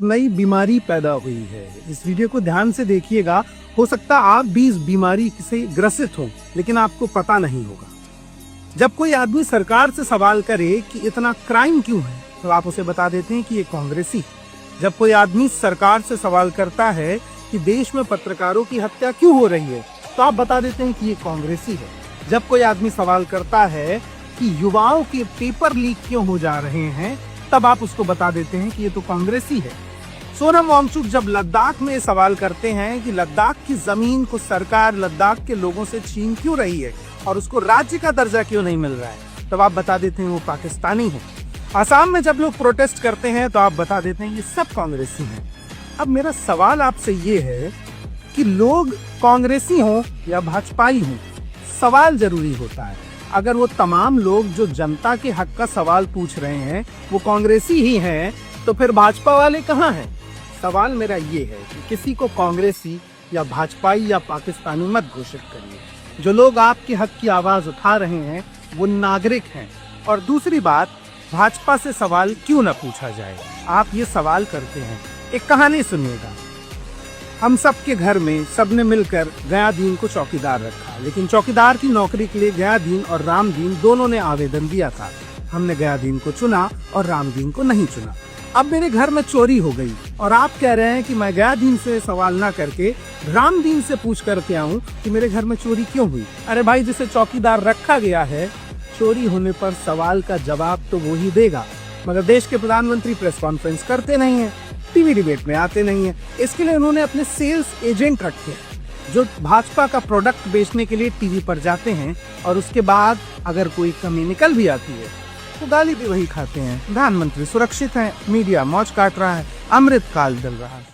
नई बीमारी पैदा हुई है। इस वीडियो को ध्यान से देखिएगा, हो सकता है आप भी इस बीमारी से ग्रसित हो, लेकिन आपको पता नहीं होगा। जब कोई आदमी सरकार से सवाल करे कि इतना क्राइम क्यों है, तो आप उसे बता देते हैं कि ये कांग्रेसी है। जब कोई आदमी सरकार से सवाल करता है कि देश में पत्रकारों की हत्या क्यों हो रही है, तो आप बता देते हैं कि ये कांग्रेसी है। जब कोई आदमी सवाल करता है कि युवाओं के पेपर लीक क्यों हो जा रहे हैं, तब आप उसको बता देते हैं कि ये तो कांग्रेसी है। सोनम वांगचुक जब लद्दाख में सवाल करते हैं कि लद्दाख की जमीन को सरकार लद्दाख के लोगों से छीन क्यों रही है और उसको राज्य का दर्जा क्यों नहीं मिल रहा है, तब आप बता देते हैं वो पाकिस्तानी है। आसाम में जब लोग प्रोटेस्ट करते हैं तो आप बता देते हैं ये सब कांग्रेसी हैं। अब मेरा सवाल आपसे ये है कि लोग कांग्रेसी हों या भाजपाई हों, सवाल जरूरी होता है। अगर वो तमाम लोग जो जनता के हक का सवाल पूछ रहे हैं वो कांग्रेसी ही हैं, तो फिर भाजपा वाले कहाँ हैं? सवाल मेरा ये है कि किसी को कांग्रेसी या भाजपाई या पाकिस्तानी मत घोषित करिए। जो लोग आपके हक की आवाज उठा रहे हैं वो नागरिक हैं। और दूसरी बात, भाजपा से सवाल क्यों न पूछा जाए? आप ये सवाल करते हैं। एक कहानी सुनिएगा। हम सबके घर में सबने मिलकर गयादीन को चौकीदार रखा, लेकिन चौकीदार की नौकरी के लिए गयादीन और रामदीन दोनों ने आवेदन दिया था। हमने गयादीन को चुना और रामदीन को नहीं चुना। अब मेरे घर में चोरी हो गई और आप कह रहे हैं कि मैं गयादीन से सवाल ना करके रामदीन से पूछ करके आऊं कि मेरे घर में चोरी क्यों हुई। अरे भाई, जिसे चौकीदार रखा गया है, चोरी होने पर सवाल का जवाब तो वो ही देगा। मगर देश के प्रधानमंत्री प्रेस कॉन्फ्रेंस करते नहीं है, टीवी डिबेट में आते नहीं है। इसके लिए उन्होंने अपने सेल्स एजेंट रखे हैं जो भाजपा का प्रोडक्ट बेचने के लिए टीवी पर जाते हैं और उसके बाद अगर कोई कमी निकल भी आती है तो गाली भी वही खाते हैं। प्रधानमंत्री सुरक्षित हैं, मीडिया मौज काट रहा है, अमृत काल चल रहा है।